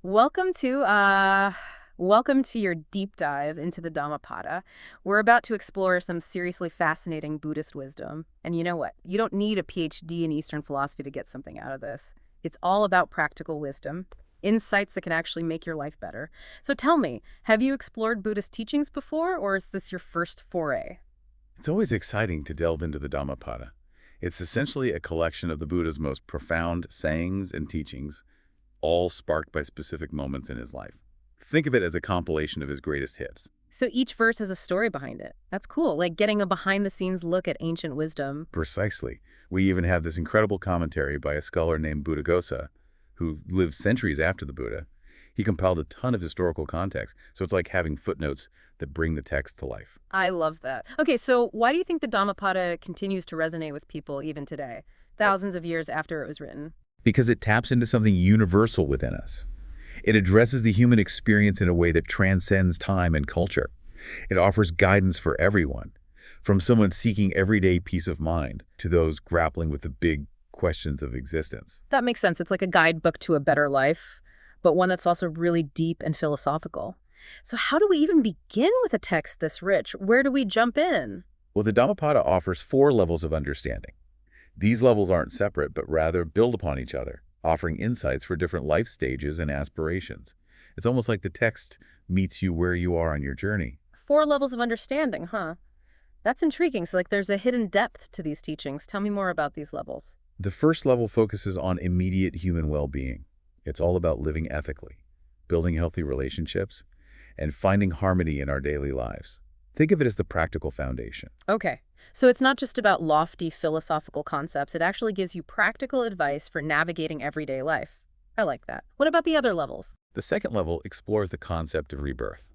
Welcome to welcome to your deep dive into the Dhammapada. We're about to explore some seriously fascinating Buddhist wisdom. And you know what? You don't need a PhD in Eastern philosophy to get something out of this. It's all about practical wisdom, insights that can actually make your life better. So tell me, have you explored Buddhist teachings before, or is this your first foray? It's always exciting to delve into the Dhammapada. It's essentially a collection of the Buddha's most profound sayings and teachings, all sparked by specific moments in his life. Think of it as a compilation of his greatest hits. So each verse has a story behind it. That's cool, like getting a behind-the-scenes look at ancient wisdom. Precisely. We even have this incredible commentary by a scholar named Buddhaghosa, who lived centuries after the Buddha. He compiled a ton of historical context, so it's like having footnotes that bring the text to life. I love that. Okay, so why do you think the Dhammapada continues to resonate with people even today, thousands of years after it was written? Because it taps into something universal within us. It addresses the human experience in a way that transcends time and culture. It offers guidance for everyone, from someone seeking everyday peace of mind to those grappling with the big questions of existence. That makes sense. It's like a guidebook to a better life, but one that's also really deep and philosophical. So how do we even begin with a text this rich? Where do we jump in? Well, the Dhammapada offers 4 levels of understanding. These levels aren't separate, but rather build upon each other, offering insights for different life stages and aspirations. It's almost like the text meets you where you are on your journey. 4 levels of understanding, huh? That's intriguing. So like there's a hidden depth to these teachings. Tell me more about these levels. The first level focuses on immediate human well-being. It's all about living ethically, building healthy relationships, and finding harmony in our daily lives. Think of it as the practical foundation. Okay. So it's not just about lofty philosophical concepts. It actually gives you practical advice for navigating everyday life. I like that. What about the other levels? The second level explores the concept of rebirth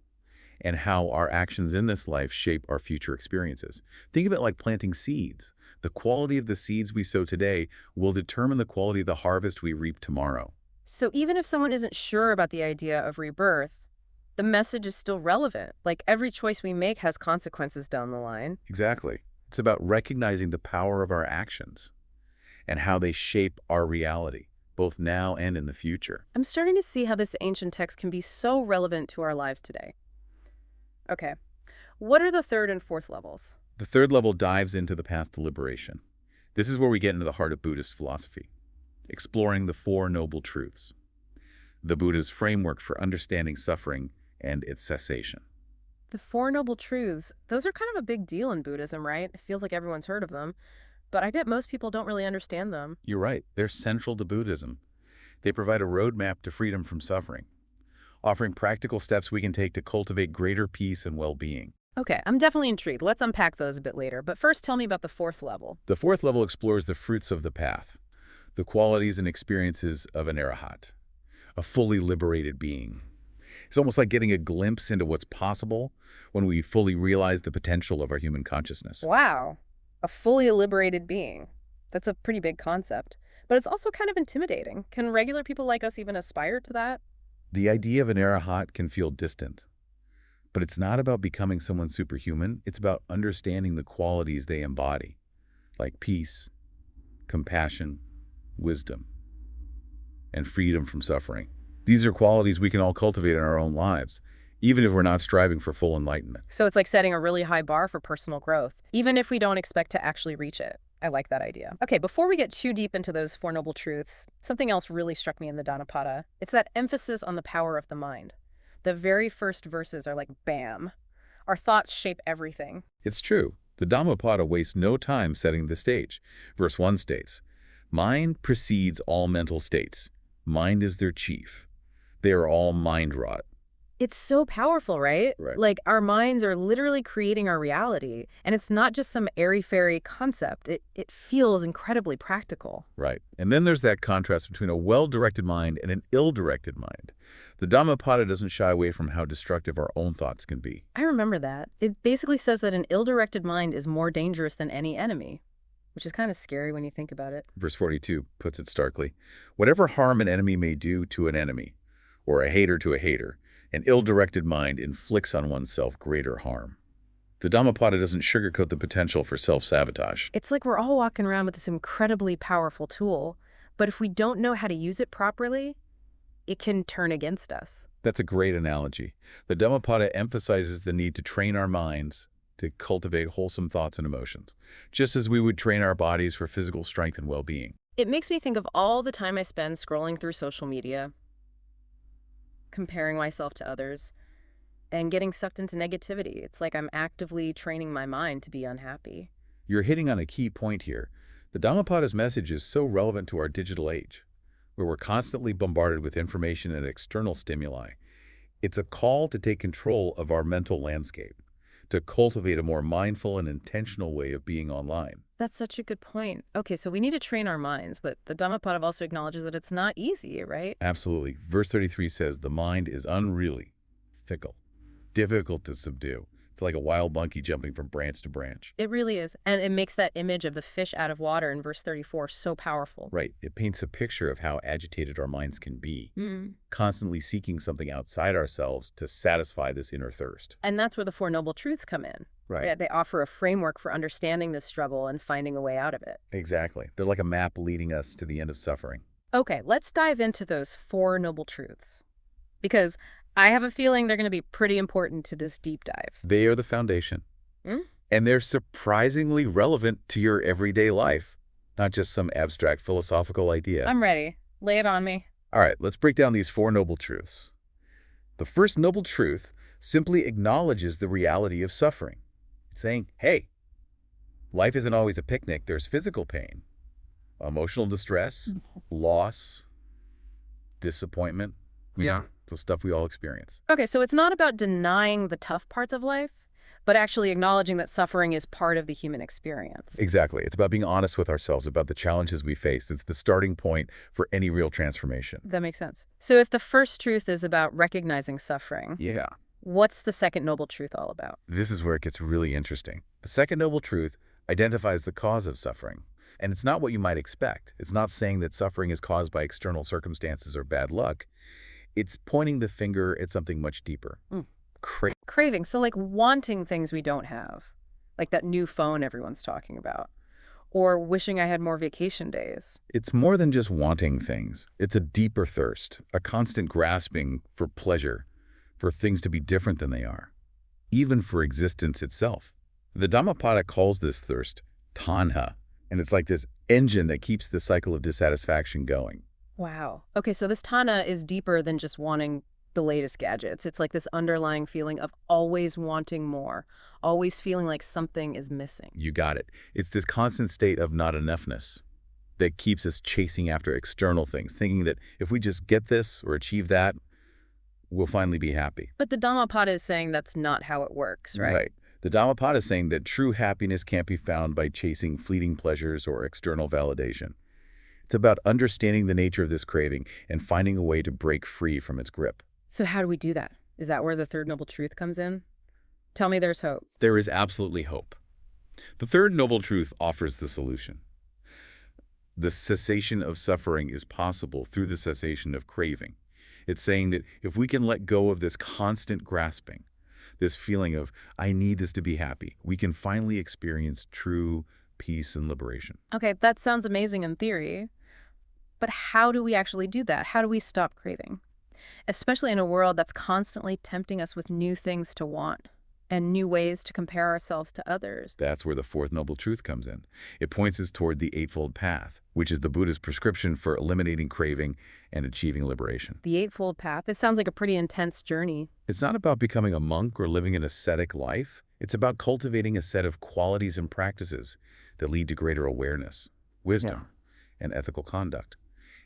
and how our actions in this life shape our future experiences. Think of it like planting seeds. The quality of the seeds we sow today will determine the quality of the harvest we reap tomorrow. So even if someone isn't sure about the idea of rebirth, the message is still relevant. Like every choice we make has consequences down the line. Exactly. It's about recognizing the power of our actions and how they shape our reality, both now and in the future. I'm starting to see how this ancient text can be so relevant to our lives today. Okay. What are the third and fourth levels? The third level dives into the path to liberation. This is where we get into the heart of Buddhist philosophy, exploring the 4 noble truths, the Buddha's framework for understanding suffering and its cessation. The Four Noble Truths, those are kind of a big deal in Buddhism, right? It feels like everyone's heard of them, but I bet most people don't really understand them. You're right, they're central to Buddhism. They provide a roadmap to freedom from suffering, offering practical steps we can take to cultivate greater peace and well-being. Okay, I'm definitely intrigued. Let's unpack those a bit later, but first tell me about the fourth level. The fourth level explores the fruits of the path, the qualities and experiences of an arahat, a fully liberated being. It's almost like getting a glimpse into what's possible when we fully realize the potential of our human consciousness. Wow, a fully liberated being. That's a pretty big concept, but it's also kind of intimidating. Can regular people like us even aspire to that? The idea of an arahat can feel distant, but it's not about becoming someone superhuman. It's about understanding the qualities they embody, like peace, compassion, wisdom, and freedom from suffering. These are qualities we can all cultivate in our own lives, even if we're not striving for full enlightenment. So it's like setting a really high bar for personal growth, even if we don't expect to actually reach it. I like that idea. Okay, before we get too deep into those Four Noble Truths, something else really struck me in the Dhammapada. It's that emphasis on the power of the mind. The very first verses are like, bam. Our thoughts shape everything. It's true. The Dhammapada wastes no time setting the stage. Verse 1 states, "Mind precedes all mental states. Mind is their chief. They are all mind-wrought." It's so powerful, right? Right. Like our minds are literally creating our reality. And it's not just some airy-fairy concept. It feels incredibly practical. Right. And then there's that contrast between a well-directed mind and an ill-directed mind. The Dhammapada doesn't shy away from how destructive our own thoughts can be. I remember that. It basically says that an ill-directed mind is more dangerous than any enemy, which is kind of scary when you think about it. Verse 42 puts it starkly. Whatever harm an enemy may do to an enemy, or a hater to a hater, an ill-directed mind inflicts on oneself greater harm. The Dhammapada doesn't sugarcoat the potential for self-sabotage. It's like we're all walking around with this incredibly powerful tool, but if we don't know how to use it properly, it can turn against us. That's a great analogy. The Dhammapada emphasizes the need to train our minds to cultivate wholesome thoughts and emotions, just as we would train our bodies for physical strength and well-being. It makes me think of all the time I spend scrolling through social media, comparing myself to others, and getting sucked into negativity. It's like I'm actively training my mind to be unhappy. You're hitting on a key point here. The Dhammapada's message is so relevant to our digital age, where we're constantly bombarded with information and external stimuli. It's a call to take control of our mental landscape, to cultivate a more mindful and intentional way of being online. That's such a good point. Okay, so we need to train our minds, but the Dhammapada also acknowledges that it's not easy, right? Absolutely. Verse 33 says, the mind is unruly, fickle, difficult to subdue. It's like a wild monkey jumping from branch to branch. It really is. And it makes that image of the fish out of water in verse 34 so powerful. Right. It paints a picture of how agitated our minds can be, Mm. constantly seeking something outside ourselves to satisfy this inner thirst. And that's where the Four Noble Truths come in. Right. Yeah, they offer a framework for understanding this struggle and finding a way out of it. Exactly. They're like a map leading us to the end of suffering. Okay, let's dive into those Four Noble Truths. Because I have a feeling they're going to be pretty important to this deep dive. They are the foundation. Hmm? And they're surprisingly relevant to your everyday life, not just some abstract philosophical idea. I'm ready. Lay it on me. All right, let's break down these Four Noble Truths. The first noble truth simply acknowledges the reality of suffering. It's saying, hey, life isn't always a picnic. There's physical pain, emotional distress, loss, disappointment. Yeah. The stuff we all experience. Okay, so it's not about denying the tough parts of life, but actually acknowledging that suffering is part of the human experience. Exactly. It's about being honest with ourselves about the challenges we face. It's the starting point for any real transformation. That makes sense. So if the first truth is about recognizing suffering, Yeah. what's the second noble truth all about? This is where it gets really interesting. The second noble truth identifies the cause of suffering. And it's not what you might expect. It's not saying that suffering is caused by external circumstances or bad luck. It's pointing the finger at something much deeper. Craving, so like wanting things we don't have, like that new phone everyone's talking about, or wishing I had more vacation days. It's more than just wanting things. It's a deeper thirst, a constant grasping for pleasure, for things to be different than they are, even for existence itself. The Dhammapada calls this thirst tanha, and it's like this engine that keeps the cycle of dissatisfaction going. Wow. Okay, so this tanha is deeper than just wanting the latest gadgets. It's like this underlying feeling of always wanting more, always feeling like something is missing. You got it. It's this constant state of not enoughness that keeps us chasing after external things, thinking that if we just get this or achieve that, we'll finally be happy. But the Dhammapada is saying that's not how it works, right? Right. The Dhammapada is saying that true happiness can't be found by chasing fleeting pleasures or external validation. It's about understanding the nature of this craving and finding a way to break free from its grip. So how do we do that? Is that where the third noble truth comes in? Tell me there's hope. There is absolutely hope. The third noble truth offers the solution. The cessation of suffering is possible through the cessation of craving. It's saying that if we can let go of this constant grasping, this feeling of, I need this to be happy, we can finally experience true peace and liberation. Okay, that sounds amazing in theory. But how do we actually do that? How do we stop craving? Especially in a world that's constantly tempting us with new things to want and new ways to compare ourselves to others. That's where the fourth noble truth comes in. It points us toward the Eightfold Path, which is the Buddha's prescription for eliminating craving and achieving liberation. The Eightfold Path, it sounds like a pretty intense journey. It's not about becoming a monk or living an ascetic life. It's about cultivating a set of qualities and practices that lead to greater awareness, wisdom, and ethical conduct.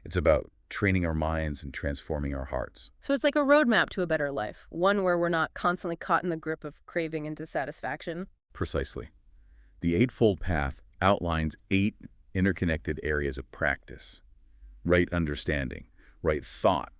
It's about training our minds and transforming our hearts. So it's like a roadmap to a better life, one where we're not constantly caught in the grip of craving and dissatisfaction. Precisely. The Eightfold Path outlines 8 interconnected areas of practice: right understanding, right thought,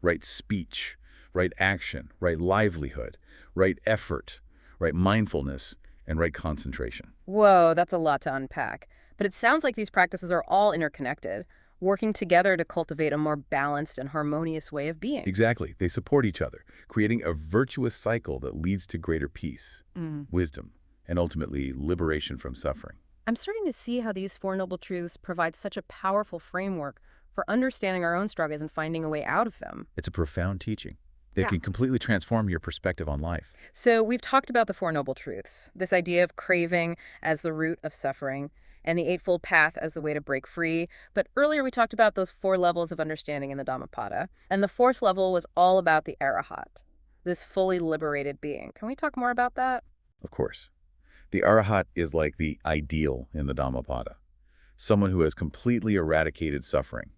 right speech, right action, right livelihood, right effort, right mindfulness, and right concentration. Whoa, that's a lot to unpack. But it sounds like these practices are all interconnected, working together to cultivate a more balanced and harmonious way of being. Exactly. They support each other, creating a virtuous cycle that leads to greater peace, wisdom, and ultimately liberation from suffering. I'm starting to see how these Four Noble Truths provide such a powerful framework for understanding our own struggles and finding a way out of them. It's a profound teaching. It Yeah. can completely transform your perspective on life. So we've talked about the Four Noble Truths, this idea of craving as the root of suffering, and the Eightfold Path as the way to break free. But earlier we talked about those 4 levels of understanding in the Dhammapada. And the 4th level was all about the arahat, this fully liberated being. Can we talk more about that? Of course. The arahat is like the ideal in the Dhammapada, someone who has completely eradicated suffering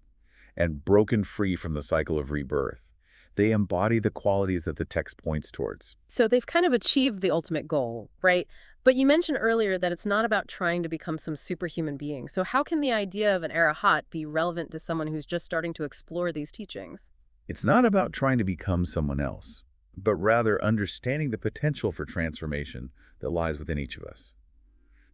and broken free from the cycle of rebirth. They embody the qualities that the text points towards. So they've kind of achieved the ultimate goal, right? But you mentioned earlier that it's not about trying to become some superhuman being. So how can the idea of an arahat be relevant to someone who's just starting to explore these teachings? It's not about trying to become someone else, but rather understanding the potential for transformation that lies within each of us.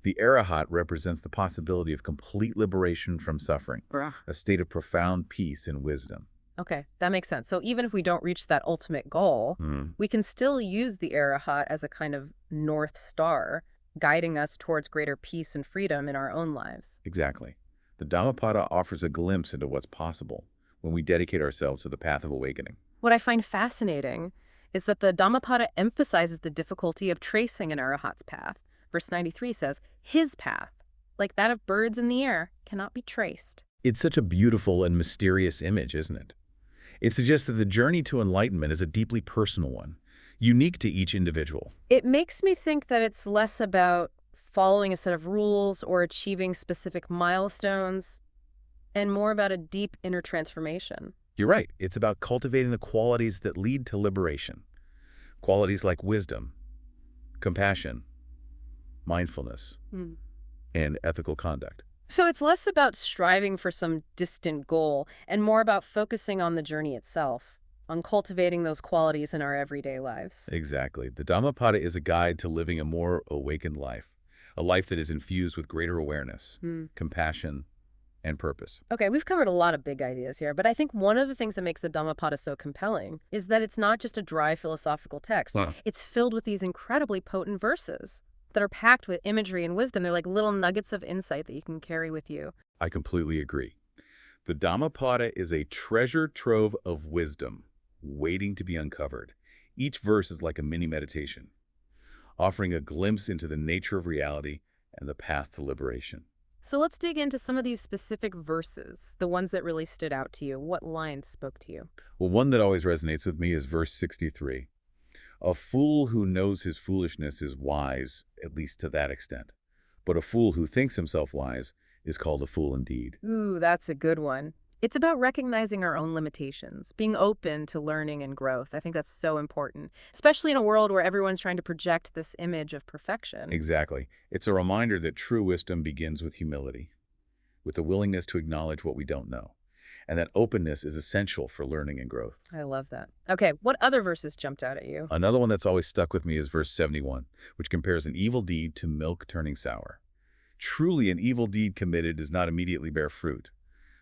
The arahat represents the possibility of complete liberation from suffering, a state of profound peace and wisdom. Okay, that makes sense. So even if we don't reach that ultimate goal, we can still use the arahat as a kind of north star, guiding us towards greater peace and freedom in our own lives. Exactly. The Dhammapada offers a glimpse into what's possible when we dedicate ourselves to the path of awakening. What I find fascinating is that the Dhammapada emphasizes the difficulty of tracing an arahat's path. Verse 93 says, his path, like that of birds in the air, cannot be traced. It's such a beautiful and mysterious image, isn't it? It suggests that the journey to enlightenment is a deeply personal one, unique to each individual. It makes me think that it's less about following a set of rules or achieving specific milestones, and more about a deep inner transformation. You're right. It's about cultivating the qualities that lead to liberation. Qualities like wisdom, compassion, mindfulness, and ethical conduct. So it's less about striving for some distant goal and more about focusing on the journey itself, on cultivating those qualities in our everyday lives. Exactly. The Dhammapada is a guide to living a more awakened life, a life that is infused with greater awareness, compassion, and purpose. Okay, we've covered a lot of big ideas here, but I think one of the things that makes the Dhammapada so compelling is that it's not just a dry philosophical text. It's filled with these incredibly potent verses that are packed with imagery and wisdom. They're like little nuggets of insight that you can carry with you. I completely agree. The Dhammapada is a treasure trove of wisdom waiting to be uncovered. Each verse is like a mini meditation, offering a glimpse into the nature of reality and the path to liberation. So let's dig into some of these specific verses, the ones that really stood out to you. What lines spoke to you? Well, one that always resonates with me is verse 63. A fool who knows his foolishness is wise, at least to that extent. But a fool who thinks himself wise is called a fool indeed. Ooh, that's a good one. It's about recognizing our own limitations, being open to learning and growth. I think that's so important, especially in a world where everyone's trying to project this image of perfection. Exactly. It's a reminder that true wisdom begins with humility, with the willingness to acknowledge what we don't know. And that openness is essential for learning and growth. I love that. Okay, what other verses jumped out at you? Another one that's always stuck with me is verse 71, which compares an evil deed to milk turning sour. Truly, an evil deed committed does not immediately bear fruit,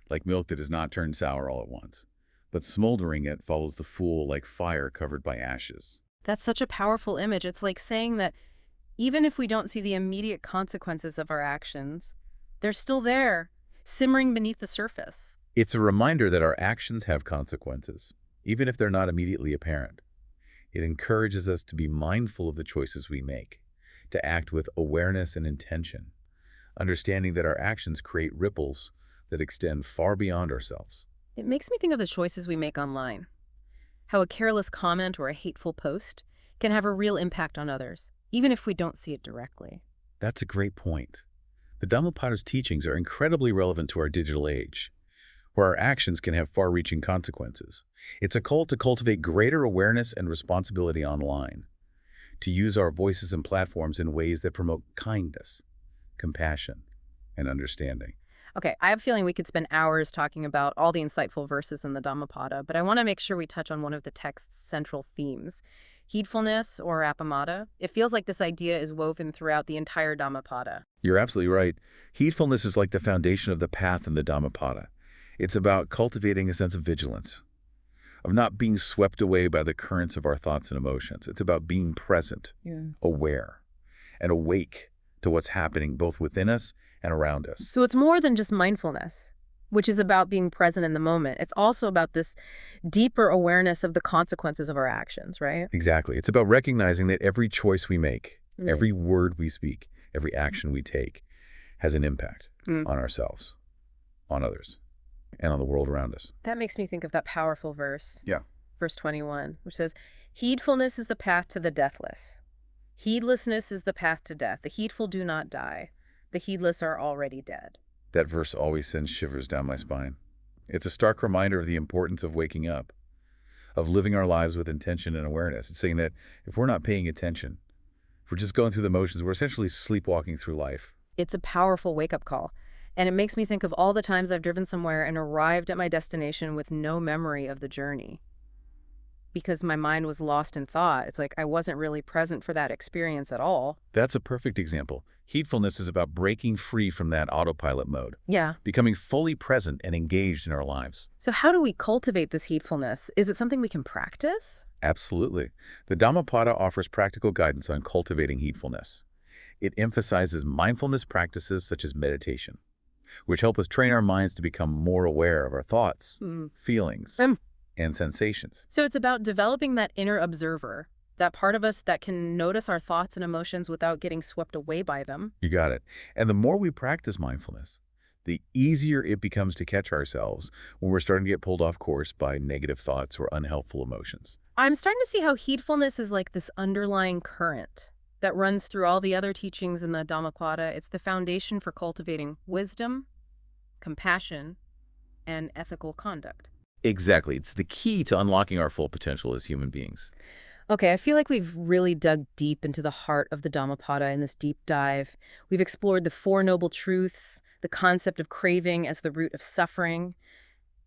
like milk that does not turn sour all at once. But smoldering it follows the fool like fire covered by ashes. That's such a powerful image. It's like saying that even if we don't see the immediate consequences of our actions, they're still there, simmering beneath the surface. It's a reminder that our actions have consequences, even if they're not immediately apparent. It encourages us to be mindful of the choices we make, to act with awareness and intention, understanding that our actions create ripples that extend far beyond ourselves. It makes me think of the choices we make online. How a careless comment or a hateful post can have a real impact on others, even if we don't see it directly. That's a great point. The Dhammapada's teachings are incredibly relevant to our digital age, where our actions can have far-reaching consequences. It's a call to cultivate greater awareness and responsibility online, to use our voices and platforms in ways that promote kindness, compassion, and understanding. Okay, I have a feeling we could spend hours talking about all the insightful verses in the Dhammapada, but I want to make sure we touch on one of the text's central themes, heedfulness or appamada. It feels like this idea is woven throughout the entire Dhammapada. You're absolutely right. Heedfulness is like the foundation of the path in the Dhammapada. It's about cultivating a sense of vigilance, of not being swept away by the currents of our thoughts and emotions. It's about being present, aware, and awake to what's happening both within us and around us. So it's more than just mindfulness. which is about being present in the moment. It's also about this deeper awareness of the consequences of our actions, right? Exactly. It's about recognizing that every choice we make, Mm. every word we speak, every action we take has an impact Mm. on ourselves, on others, and on the world around us. That makes me think of that powerful verse, Yeah. verse 21, which says, "Heedfulness is the path to the deathless. Heedlessness is the path to death. The heedful do not die. The heedless are already dead." That verse always sends shivers down my spine. It's a stark reminder of the importance of waking up, of living our lives with intention and awareness. It's saying that if we're not paying attention, if we're just going through the motions, we're essentially sleepwalking through life. It's a powerful wake-up call. And it makes me think of all the times I've driven somewhere and arrived at my destination with no memory of the journey. Because my mind was lost in thought. It's like I wasn't really present for that experience at all. That's a perfect example. Heedfulness is about breaking free from that autopilot mode, Yeah. becoming fully present and engaged in our lives. So how do we cultivate this heedfulness? Is it something we can practice? Absolutely. The Dhammapada offers practical guidance on cultivating heedfulness. It emphasizes mindfulness practices such as meditation, which help us train our minds to become more aware of our thoughts, feelings, and sensations. So it's about developing that inner observer, that part of us that can notice our thoughts and emotions without getting swept away by them. You got it. And the more we practice mindfulness, the easier it becomes to catch ourselves when we're starting to get pulled off course by negative thoughts or unhelpful emotions. I'm starting to see how heedfulness is like this underlying current that runs through all the other teachings in the Dhammapada. It's the foundation for cultivating wisdom, compassion, and ethical conduct. Exactly. It's the key to unlocking our full potential as human beings. Okay, I feel like we've really dug deep into the heart of the Dhammapada in this deep dive. We've explored the Four Noble Truths, the concept of craving as the root of suffering,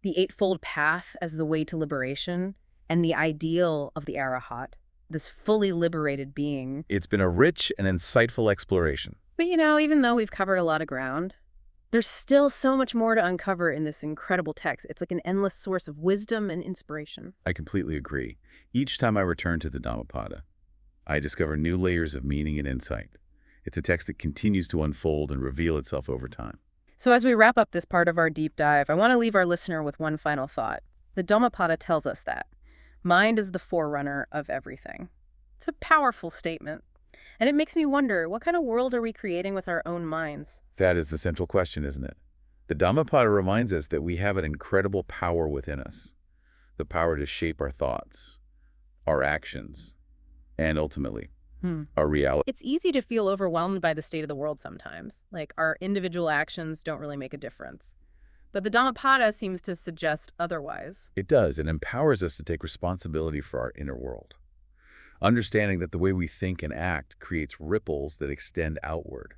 the Eightfold Path as the way to liberation, and the ideal of the arahat, this fully liberated being. It's been a rich and insightful exploration. But even though we've covered a lot of ground, there's still so much more to uncover in this incredible text. It's like an endless source of wisdom and inspiration. I completely agree. Each time I return to the Dhammapada, I discover new layers of meaning and insight. It's a text that continues to unfold and reveal itself over time. So as we wrap up this part of our deep dive, I want to leave our listener with one final thought. The Dhammapada tells us that mind is the forerunner of everything. It's a powerful statement. And it makes me wonder, what kind of world are we creating with our own minds? That is the central question, isn't it? The Dhammapada reminds us that we have an incredible power within us, the power to shape our thoughts, our actions, and ultimately, our reality. It's easy to feel overwhelmed by the state of the world sometimes. Like our individual actions don't really make a difference. But the Dhammapada seems to suggest otherwise. It does. It empowers us to take responsibility for our inner world, understanding that the way we think and act creates ripples that extend outward,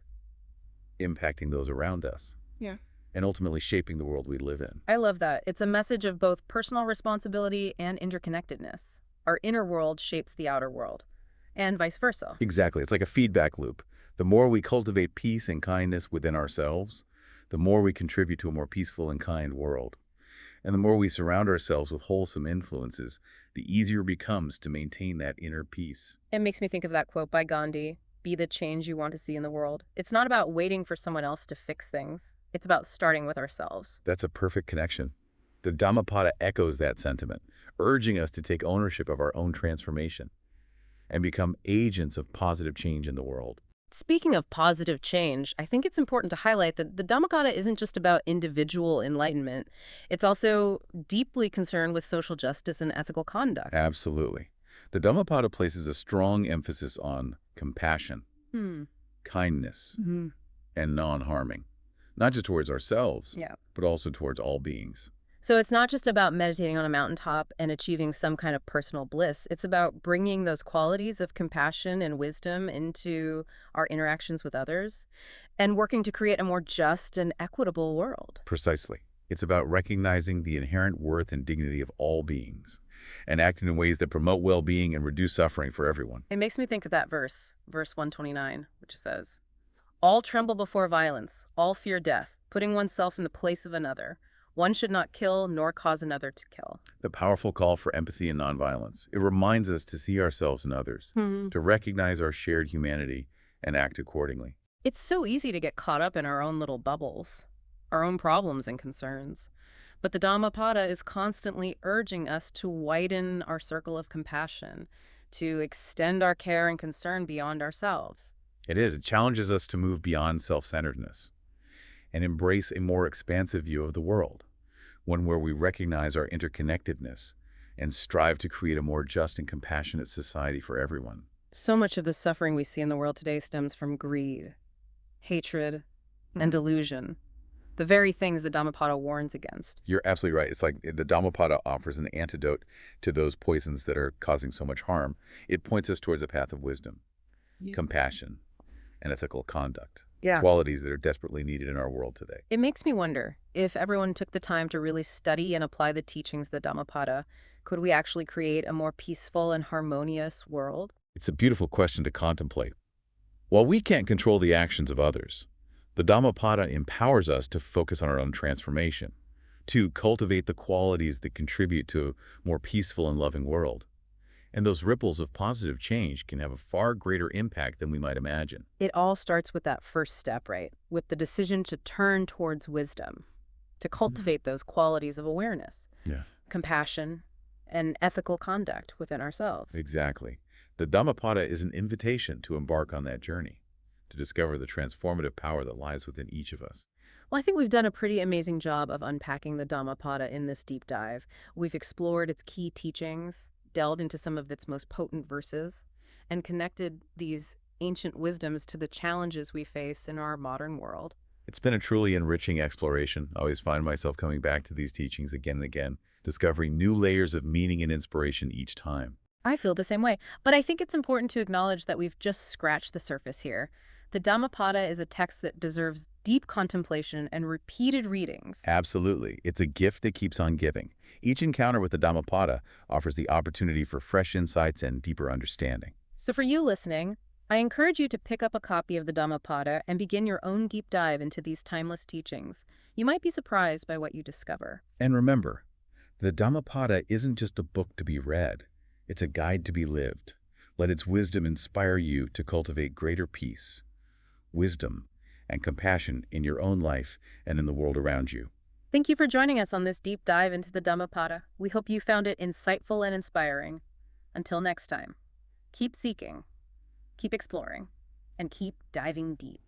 impacting those around us. Yeah. And ultimately shaping the world we live in. I love that. It's a message of both personal responsibility and interconnectedness. Our inner world shapes the outer world, and vice versa. Exactly. It's like a feedback loop. The more we cultivate peace and kindness within ourselves, the more we contribute to a more peaceful and kind world. And the more we surround ourselves with wholesome influences, the easier it becomes to maintain that inner peace. It makes me think of that quote by Gandhi, "Be the change you want to see in the world." It's not about waiting for someone else to fix things. It's about starting with ourselves. That's a perfect connection. The Dhammapada echoes that sentiment, urging us to take ownership of our own transformation and become agents of positive change in the world. Speaking of positive change, I think it's important to highlight that the Dhammapada isn't just about individual enlightenment. It's also deeply concerned with social justice and ethical conduct. Absolutely. The Dhammapada places a strong emphasis on compassion, kindness, and non-harming, not just towards ourselves, but also towards all beings. So it's not just about meditating on a mountaintop and achieving some kind of personal bliss. It's about bringing those qualities of compassion and wisdom into our interactions with others and working to create a more just and equitable world. Precisely. It's about recognizing the inherent worth and dignity of all beings and acting in ways that promote well-being and reduce suffering for everyone. It makes me think of that verse 129, which says, "All tremble before violence, all fear death, putting oneself in the place of another. One should not kill nor cause another to kill." The powerful call for empathy and nonviolence. It reminds us to see ourselves and others, to recognize our shared humanity and act accordingly. It's so easy to get caught up in our own little bubbles. our own problems and concerns. But the Dhammapada is constantly urging us to widen our circle of compassion, to extend our care and concern beyond ourselves. It is. It challenges us to move beyond self-centeredness and embrace a more expansive view of the world, one where we recognize our interconnectedness and strive to create a more just and compassionate society for everyone. So much of the suffering we see in the world today stems from greed, hatred, and delusion, the very things the Dhammapada warns against. You're absolutely right. It's like the Dhammapada offers an antidote to those poisons that are causing so much harm. It points us towards a path of wisdom, compassion, and ethical conduct. Yeah. Qualities that are desperately needed in our world today. It makes me wonder, if everyone took the time to really study and apply the teachings of the Dhammapada, could we actually create a more peaceful and harmonious world? It's a beautiful question to contemplate. While we can't control the actions of others, the Dhammapada empowers us to focus on our own transformation, to cultivate the qualities that contribute to a more peaceful and loving world. And those ripples of positive change can have a far greater impact than we might imagine. It all starts with that first step, right? With the decision to turn towards wisdom, to cultivate those qualities of awareness, compassion, and ethical conduct within ourselves. Exactly. The Dhammapada is an invitation to embark on that journey, to discover the transformative power that lies within each of us. Well, I think we've done a pretty amazing job of unpacking the Dhammapada in this deep dive. We've explored its key teachings, delved into some of its most potent verses, and connected these ancient wisdoms to the challenges we face in our modern world. It's been a truly enriching exploration. I always find myself coming back to these teachings again and again, discovering new layers of meaning and inspiration each time. I feel the same way, but I think it's important to acknowledge that we've just scratched the surface here. The Dhammapada is a text that deserves deep contemplation and repeated readings. Absolutely. It's a gift that keeps on giving. Each encounter with the Dhammapada offers the opportunity for fresh insights and deeper understanding. So for you listening, I encourage you to pick up a copy of the Dhammapada and begin your own deep dive into these timeless teachings. You might be surprised by what you discover. And remember, the Dhammapada isn't just a book to be read. It's a guide to be lived. Let its wisdom inspire you to cultivate greater peace, wisdom, and compassion in your own life and in the world around you. Thank you for joining us on this deep dive into the Dhammapada. We hope you found it insightful and inspiring. Until next time, keep seeking, keep exploring, and keep diving deep.